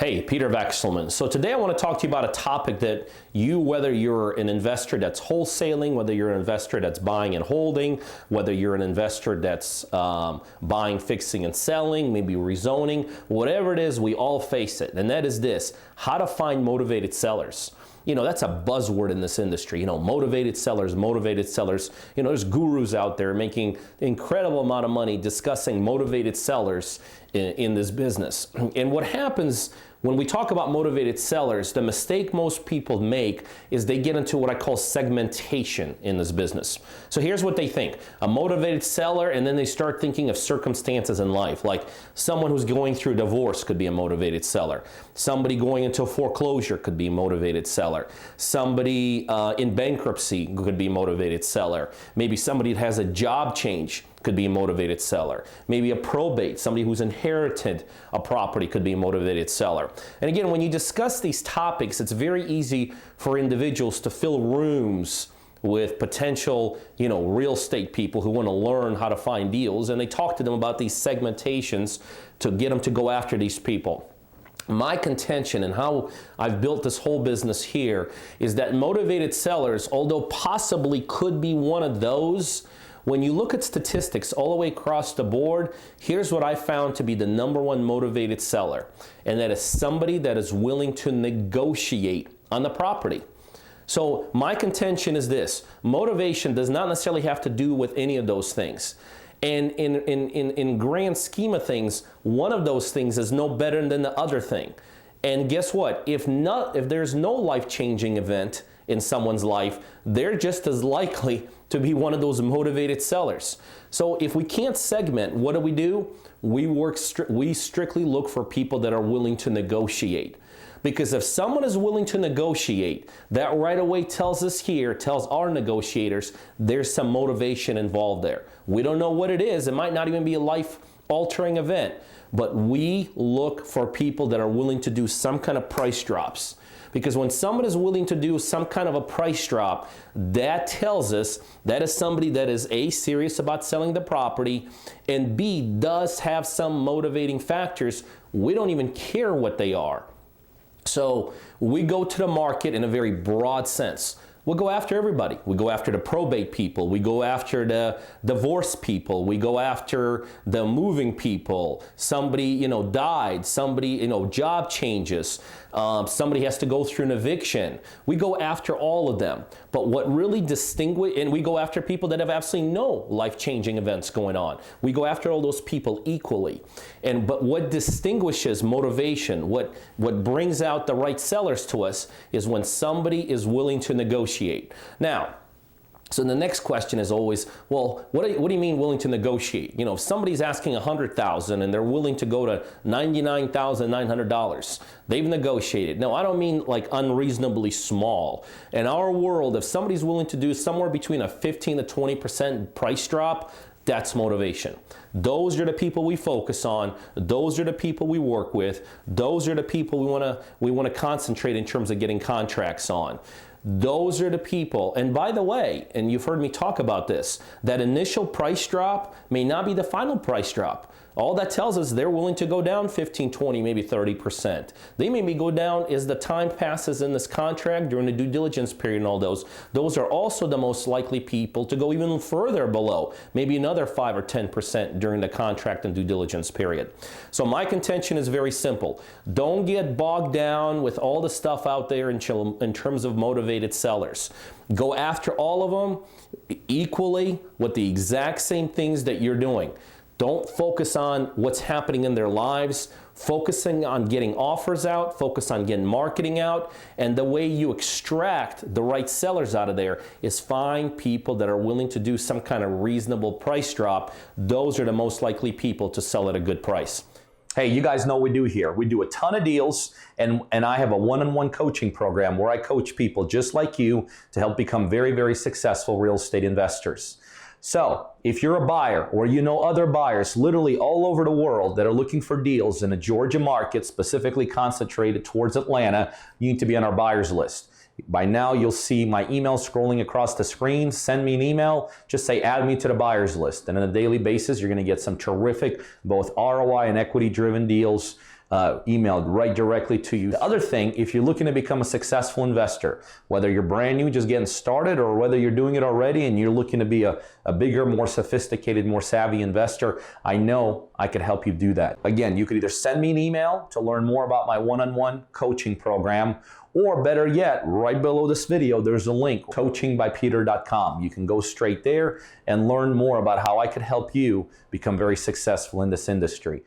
Hey, Peter Vekselman. So today I want to talk to you about a topic that whether you're an investor that's wholesaling, whether you're an investor that's buying and holding, whether you're an investor that's buying, fixing, and selling, maybe rezoning, whatever it is, we all face it. And that is this: how to find motivated sellers. You know, that's a buzzword in this industry, motivated sellers, motivated sellers. There's gurus out there making incredible amount of money discussing motivated sellers in this business. And what happens when we talk about motivated sellers, the mistake most people make is they get into what I call segmentation in this business. So here's what they think: a motivated seller, and then they start thinking of circumstances in life. Like someone who's going through divorce could be a motivated seller. Somebody going into foreclosure could be a motivated seller. Somebody in bankruptcy could be a motivated seller. Maybe somebody that has a job change could be a motivated seller. Maybe a probate, somebody who's inherited a property could be a motivated seller. And again, when you discuss these topics, it's very easy for individuals to fill rooms with potential, real estate people who want to learn how to find deals, and they talk to them about these segmentations to get them to go after these people. My contention and how I've built this whole business here is that motivated sellers, although possibly could be one of those, when you look at statistics all the way across the board, here's what I found to be the number one motivated seller, and that is somebody that is willing to negotiate on the property. So my contention is this: motivation does not necessarily have to do with any of those things. And in grand scheme of things, one of those things is no better than the other thing. And guess what? If there's no life-changing event in someone's life, they're just as likely to be one of those motivated sellers. So if we can't segment, what do? We strictly look for people that are willing to negotiate. Because if someone is willing to negotiate, that right away tells our negotiators, there's some motivation involved there. We don't know what it is. It might not even be a life-altering event. But we look for people that are willing to do some kind of price drops. Because when someone is willing to do some kind of a price drop, that tells us that is somebody that is A, serious about selling the property, and B, does have some motivating factors. We don't even care what they are. So we go to the market in a very broad sense. We'll go after everybody. We go after the probate people. We go after the divorce people. We go after the moving people. Somebody, died. Somebody, job changes. Somebody has to go through an eviction. We go after all of them. But what really and we go after people that have absolutely no life-changing events going on. We go after all those people equally. But what distinguishes motivation, what brings out the right sellers to us, is when somebody is willing to negotiate. Now, so the next question is always, well, what do you mean willing to negotiate? If somebody's asking $100,000 and they're willing to go to $99,900, they've negotiated. No, I don't mean like unreasonably small. In our world, if somebody's willing to do somewhere between a 15 to 20% price drop, that's motivation. Those are the people we focus on. Those are the people we work with. Those are the people we want to concentrate in terms of getting contracts on. Those are the people. And by the way, and you've heard me talk about this, that initial price drop may not be the final price drop. All that tells us they're willing to go down 15, 20, maybe 30%. They may go down as the time passes in this contract during the due diligence period and all those. Those are also the most likely people to go even further below, maybe another 5 or 10% during the contract and due diligence period. So my contention is very simple. Don't get bogged down with all the stuff out there in terms of motivated sellers. Go after all of them equally with the exact same things that you're doing. Don't focus on what's happening in their lives. Focusing on getting offers out, focus on getting marketing out, and the way you extract the right sellers out of there is find people that are willing to do some kind of reasonable price drop. Those are the most likely people to sell at a good price. Hey, you guys know what we do here. We do a ton of deals, and I have a one-on-one coaching program where I coach people just like you to help become very, very successful real estate investors. So if you're a buyer or other buyers literally all over the world that are looking for deals in the Georgia market, specifically concentrated towards Atlanta, you need to be on our buyers list. By now, you'll see my email scrolling across the screen. Send me an email. Just say, add me to the buyers list. And on a daily basis, you're going to get some terrific, both ROI and equity-driven deals emailed right directly to you. The other thing, if you're looking to become a successful investor, whether you're brand new, just getting started, or whether you're doing it already and you're looking to be a bigger, more sophisticated, more savvy investor, I know I could help you do that. Again, you could either send me an email to learn more about my one-on-one coaching program, or better yet, right below this video, there's a link, coachingbypeter.com. You can go straight there and learn more about how I could help you become very successful in this industry.